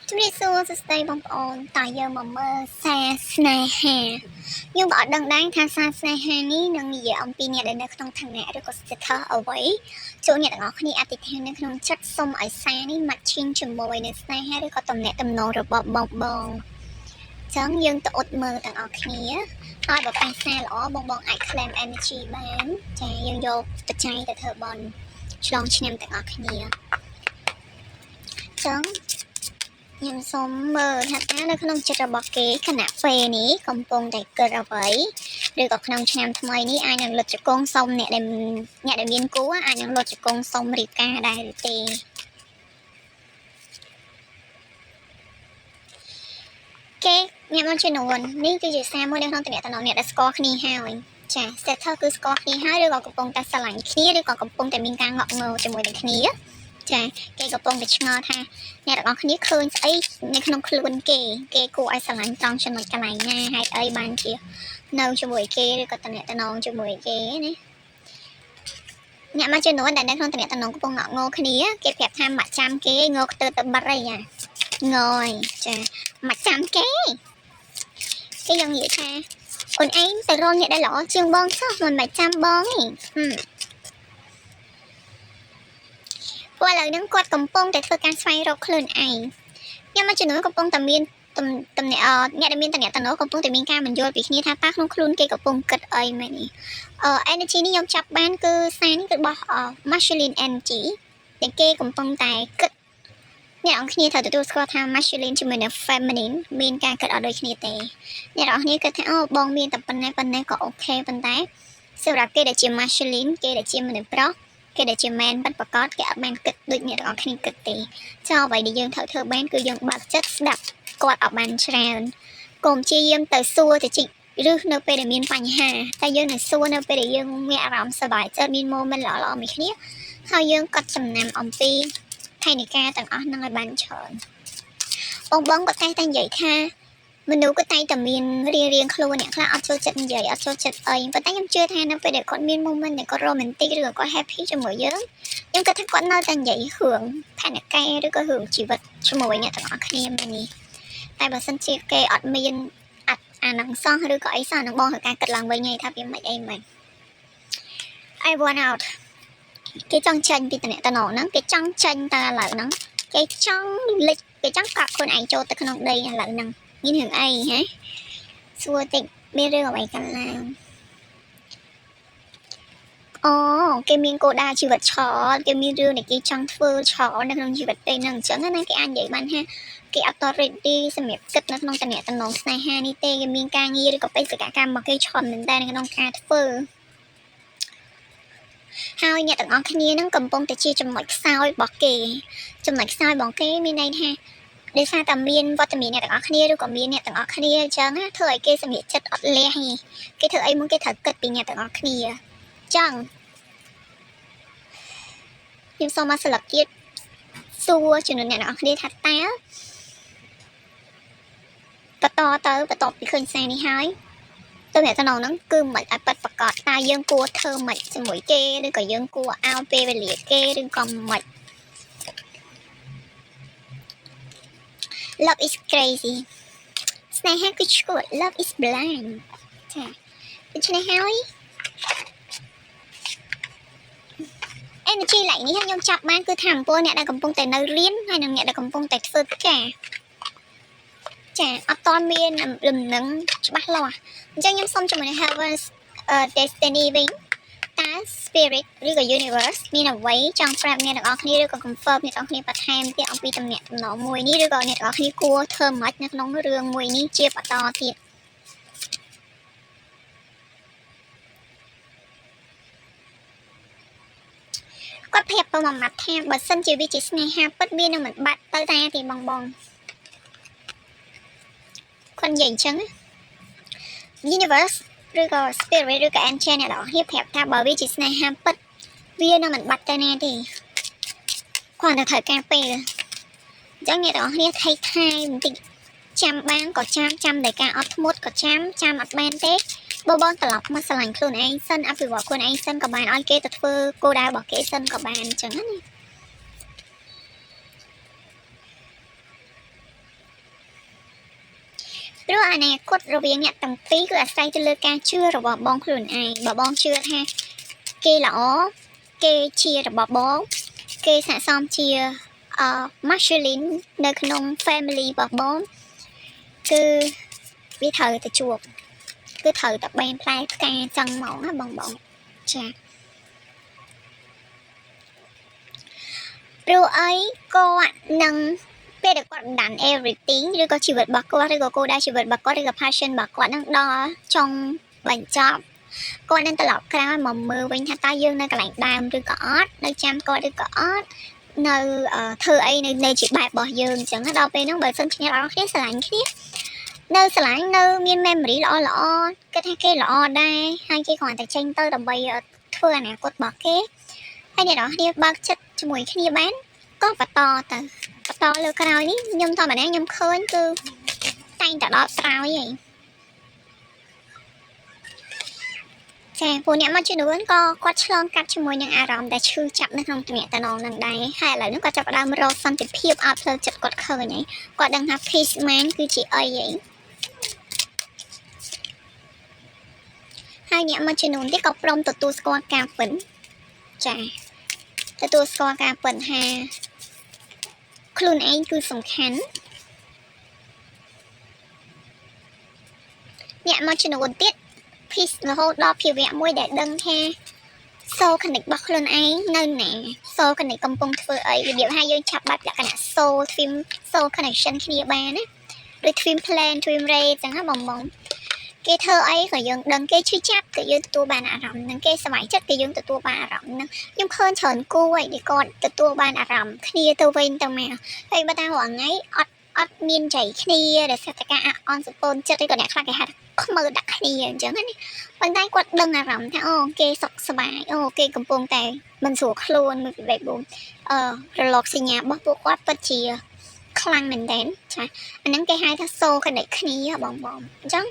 ជំរាបសួរសួស្តីបងប្អូនតើយើងមកមើលសារស្នេហាយើងក៏អត់ដឹងដែរថាសារស្នេហានេះនឹងនិយាយអំពីអ្នកដែលនៅក្នុងឋានៈឬក៏ស្ថិតអ្វីចូលអ្នកទាំងអស់គ្នាអធិដ្ឋាននៅក្នុងចិត្តសូមឲ្យសារនេះ matching ជាមួយនឹងស្នេហាឬក៏តំណែងតំណងរបស់បងចឹងយើងទៅអ៊ុតមើលទាំងអស់គ្នាហើយបើប៉ះសារល្អបងអាច claim energy បានចាយើងយកបច្ច័យទៅធ្វើបន់ឆ្លងឆ្នាំទាំងអស់គ្នាចឹងខ្ញុំសូមមើលថាតើនៅក្នុងចិត្តរបស់គេគណៈពេលនេះកំពុងតែកើតអ្វីឬក៏ក្នុងឆ្នាំថ្មីនេះអាចនឹងលុតជង្គង់សុំអ្នកដែលមានគូអាចនឹងលុតជង្គង់សុំរៀបការដែរឬទេគេអ្នកមកជំនួននេះគឺជាសារមួយនៅក្នុងតំណែងអ្នកដែលស្គាល់គ្នាហើយចា status គឺស្គាល់គ្នាហើយឬក៏កំពុងតែស្រឡាញ់គ្នាឬក៏កំពុងតែមានការងក់ងើជាមួយនឹងគ្នាចាគេកំពុងតែឆ្ងល់ថាអ្នកទាំងអស់គ្នាឃើញស្អីនៅក្នុងខ្លួនគេគួរឲ្យស្រឡាញ់ត្រង់ចំណុចកន្លែងណាហេតុអីបានជានៅជាមួយគេឬក៏តំណែងជាមួយគេណាអ្នកមកចំនួនដែលនៅក្នុងតំណែងកំពុងងក់ងើគ្នាគេប្រាប់ថាមកចាំគេងើកទៅបាត់អីងើយចាមកចាំគេយើងនិយាយថាអូនឯងទៅរកអ្នកដែលល្អជាងបងចុះមិនមកចាំបងទេព្រោះឥឡូវហ្នឹងគាត់កំពុងតែធ្វើការស្វែងរកខ្លួនឯងខ្ញុំមកចំនួនកំពុងតែមានតំណែងអ្នកដែលមានតំណែងកំពុងតែមានការមិនយល់ពីគ្នាថាតើក្នុងខ្លួនគេកំពុងគិតអីមែននេះenergy នេះខ្ញុំចាប់បានគឺសារនេះគឺរបស់ masculine energy ដែលគេកំពុងតែគិតអ្នកអង្គគ្នាត្រូវទទួលស្គាល់ថា masculine ជាមួយនឹង feminine មានការគិតអត់ដូចគ្នាទេអ្នកអង្គគ្នាគិតថាអូបងមានតែប៉ុណ្ណេះក៏អូខេប៉ុន្តែសម្រាប់គេដែលជា masculine គេដែលជាមនុស្សប្រុសគេដែលជា man ពិតប្រាកដគេអត់បានគិតដូចអ្នកទាំងអស់គ្នាគិតទេចោលអ្វីដែលយើងត្រូវធ្វើបានគឺយើងបើកចិត្តស្ដាប់គាត់អត់បានច្រើនកុំព្យាយាមទៅសួរទៅជីកឬនៅពេលដែលមានបញ្ហាតែយើងនឹងសួរនៅពេលដែលយើងមានអារម្មណ៍សប្បាយចិត្តមាន moment ល្អៗមួយគ្នាហើយយើងកត់ចំណាំអំពីថវិកាទាំងអស់នឹងឲ្យបានច្រើនបងក៏តែនិយាយថាមនុស្សក៏តែតែមានរៀងខ្លួនអ្នកខ្លះអត់ចូលចិត្តនិយាយអត់ចូលចិត្តអីប៉ុន្តែខ្ញុំជឿថានៅពេលដែលគាត់មាន moment ដែលគាត់ romantic ឬក៏គាត់ happy ជាមួយយើងខ្ញុំគិតថាគាត់នៅតែនិយាយរឿងផែនការឬក៏រឿងជីវិតជាមួយអ្នកទាំងអស់គ្នាមែននេះតែបើសិនជាគេអត់មានអានឹងសោះឬក៏អីសោះនឹងបងធ្វើការគិតឡើងវិញហើយថាវាមិនអីមិន I want out គេចង់ចាញ់ពីតំណែងហ្នឹងគេចង់ចាញ់តើឥឡូវហ្នឹងគេចង់លិចគេចង់កក់ខ្លួនឯងចូលទៅក្នុងដីឥឡូវហ្នឹងមានរឿងអីហ៎សួរតិចមានរឿងអ្វីកើតឡើងអូគេមានគោលដៅជីវិតឆគេមានរឿងដែលគេចង់ធ្វើឆនៅក្នុងជីវិតពេលហ្នឹងអញ្ចឹងណាគេអាចនិយាយបានថាគេអត់ត ready សម្រាប់គិតនៅក្នុងតំណែងស្នេហានេះទេគេមានការងារឬក៏បេសកកម្មរបស់គេឆមែនតើនៅក្នុងការធ្វើហើយអ្នកទាំងអស់គ្នានឹងកំពុងតែជាចំណុចខ្សោយរបស់គេចំណុចខ្សោយរបស់គេមានន័យថាដោយសារតែមានវត្តមានអ្នកទាំងអស់គ្នាឬក៏មានអ្នកទាំងអស់គ្នាអញ្ចឹងណាធ្វើឲ្យគេសម្រេចចិត្តអត់លះគេធ្វើអីមុនគេត្រូវគិតពីអ្នកទាំងអស់គ្នាអញ្ចឹងខ្ញុំសូមមកស្លឹកទៀតសួរចំនួនអ្នកទាំងអស់គ្នាថាតើបន្តពីឃើញសារនេះហើយតំណែងហ្នឹងគឺមិនឲ្យប៉ັດប្រកាសតើយើងគួរធ្វើមិនជាមួយគេឬក៏យើងគួរឲ្យពេលវេលាគេឬក៏មិន Love is crazy ស្នេហាគឺឈួត Love is blind ចាដូច្នេះហើយ energy ឡើងនេះខ្ញុំចាប់បានគឺថាអំពើអ្នកដែលកំពុងតែនៅរៀនហើយនិងអ្នកដែលកំពុងតែធ្វើការចាអត់តមានលំនឹងច្បាស់លាស់អញ្ចឹងខ្ញុំសូមជាមួយនឹង Heaven's Destiny វិញតើ Spirit ឬក៏ Universe មានអ្វីចង់ប្រាប់អ្នកទាំងអស់គ្នាឬក៏ confirm អ្នកទាំងអស់គ្នាបន្ថែមទៀតអំពីតំណែងមួយនេះឬក៏អ្នកទាំងអស់គ្នាគួរធ្វើមិននៅក្នុងរឿងមួយនេះជាបន្តទៀតគាត់ប្រាប់ទៅមួយម៉ាត់ថាបើសិនជាវាជាស្នេហាពិតវានឹងមិនបាត់ទៅតែទេបងគាត់និយាយអញ្ចឹង Universe ឬក៏ Spirit ឬក៏ Angel អ្នកទាំងអស់គ្នាប្រាប់ថាបើវាជាស្នេហាពិតវានឹងមិនបាត់ទៅណាទេគាត់នៅត្រូវការពេលអញ្ចឹងអ្នកទាំងអស់គ្នាថៃថែបន្តិចចាំបានក៏ចាំតែការអត់ធ្មត់ក៏ចាំអត់បានទេបងត្រឡប់មកស្រឡាញ់ខ្លួនឯងសិនអភិវឌ្ឍខ្លួនឯងសិនក៏បានឲ្យគេទៅធ្វើគោលដៅរបស់គេសិនក៏បានអញ្ចឹងណា ព្រោះអនាគតរវាងអ្នកទាំងពីរគឺអាស្រ័យទៅលើការជឿរបស់បងខ្លួនឯងបើបងជឿថាគេល្អគេជារបស់បងគេស័ក្តិសមជាmasculine នៅក្នុង family របស់បងគឺវាត្រូវទៅជួបគឺត្រូវតែបែនផ្លែផ្កាចឹងហ្មងណាបងចាព្រោះអីគាត់នឹងពេលដែលគាត់បាន everything ឬក៏ជីវិតរបស់គាត់ឬក៏គោលដៅជីវិតរបស់គាត់ឬក៏ passion របស់គាត់នឹងដល់ចុងបញ្ចប់គាត់នឹងត្រឡប់ក្រោយមកមើលវិញថាតើយើងនៅកន្លែងដើមឬក៏អត់នៅចាំគាត់ឬក៏អត់នៅធ្វើអីនៅជាបែបរបស់យើងអញ្ចឹងដល់ពេលហ្នឹងបើសិនជាអ្នកនរគ្នាស្រឡាញ់គ្នានៅស្រឡាញ់នៅមាន memory ល្អគិតថាគេល្អដែរហើយគេគ្រាន់តែចេញទៅដើម្បីធ្វើអនាគតរបស់គេហើយអ្នកនរគ្នាបើកចិត្តជាមួយគ្នាបានក៏បន្តលើក្រោយនេះខ្ញុំធម្មតាខ្ញុំឃើញគឺតែងតែដល់ក្រោយហីចាពួកអ្នកមកជំនួនក៏គាត់ឆ្លងកាត់ជាមួយនឹងអារម្មណ៍ដែលឈឺចាប់នៅក្នុងទំនាក់ទំនងនឹងដែរហើយឥឡូវនេះគាត់ចាប់ផ្ដើមរកសន្តិភាពអត់ផ្លូវចិត្តគាត់ឃើញហីគាត់ដឹងថា peace man គឺជាអីហីហើយអ្នកមកជំនួនទៀតក៏ព្រមទទួលស្គាល់ការពិតចាទទួលស្គាល់ការពិតថាខ្លួនឯងគឺសំខាន់អ្នកមកជំនួនទៀត peace រហូតដល់ភាវៈមួយដែលដឹងថា soul connect របស់ខ្លួនឯងនៅណា soul connect កំពុងធ្វើអីរបៀបថាយើងឆាប់បាត់លក្ខណៈ soul connection គ្នាបានណាឬ twin flame twin ray ចឹងណាបងគេធ្វើអីក៏យើងដឹងគេឈឺចាប់ក៏យើងទទួលបានអារម្មណ៍នឹងគេសប្បាយចិត្តក៏យើងទទួលបានអារម្មណ៍នឹងខ្ញុំឃើញច្រើនគូហើយដែលគាត់ទទួលបានអារម្មណ៍គ្នាទៅវិញទៅមកហើយបើតាមរាល់ថ្ងៃអត់មានចៃគ្នាដែលសេដ្ឋកិច្ចអន់សពូនចិត្តឬក៏អ្នកខ្លះគេហៅខ្មើដាក់គ្នាអញ្ចឹងណាប៉ុន្តែគាត់ដឹងអារម្មណ៍ថាអូគេសុខសប្បាយអូគេកំពុងតែមិនស្រួលខ្លួនមួយពីបែបបងរលកសញ្ញារបស់ពួកគាត់ពិតជាខ្លាំងមែនតើចាអាហ្នឹងគេហៅថា soul connect គ្នាបងអញ្ចឹង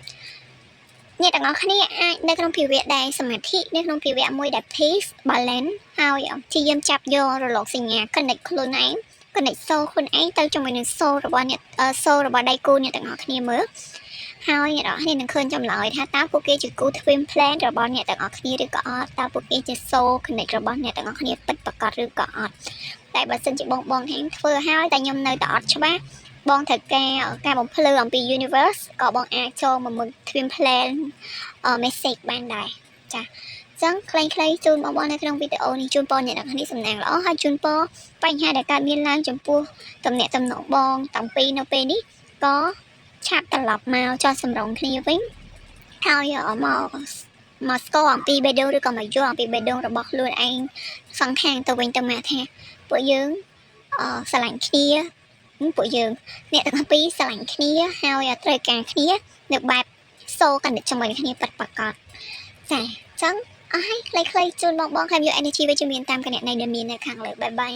អ្នកទាំងអស់គ្នាអាចនៅក្នុងភាវៈដែលសមាធិនៅក្នុងភាវៈមួយដែល peace balance ហើយព្យាយាមចាប់យករលកសញ្ញា connect ខ្លួនឯង connect soul ខ្លួនឯងទៅជាមួយនឹង soul របស់អ្នក soul របស់ដៃគូអ្នកទាំងអស់គ្នាមើលហើយអ្នកទាំងអស់គ្នានឹងឃើញចម្លើយថាតើពួកគេជាគូ twin flame របស់អ្នកទាំងអស់គ្នាឬក៏អត់តើពួកគេជា soul connect របស់អ្នកទាំងអស់គ្នាពិតប្រាកដឬក៏អត់តែបើសិនជាបងថាធ្វើហើយតែខ្ញុំនៅតែអត់ច្បាស់បងត្រូវការបំភ្លឺអំពី universe ក៏បងអាចចូលមកមើល twin flame message បានដែរចាចឹងខ្លីៗជូនបងនៅក្នុងវីដេអូនេះជូនពរអ្នកទាំងគ្នាសំណាងល្អហើយជូនពរបញ្ហាដែលកើតមានឡើងចំពោះទំនាក់ទំនងបងតាំងពីនៅពេលនេះក៏ឆាប់ត្រឡប់មកចោះសម្រងគ្នាវិញហើយមកស្គាល់អំពីបេះដូងឬក៏មកយល់អំពីបេះដូងរបស់ខ្លួនឯងសងខាងទៅវិញទៅមកថាពួកយើងស្រឡាញ់គ្នាពួកយើងអ្នកទាំងពីរស្រឡាញ់គ្នាហើយត្រូវការគ្នានៅបែបសូកាន់តែជាមួយគ្នាពិតប្រាកដចាអញ្ចឹងអស់ហើយខ្លីៗជូនបងខ្ញុំយក energy វិជ្ជមានតាមគណនីដែលមាននៅខាងលើបាយបាយ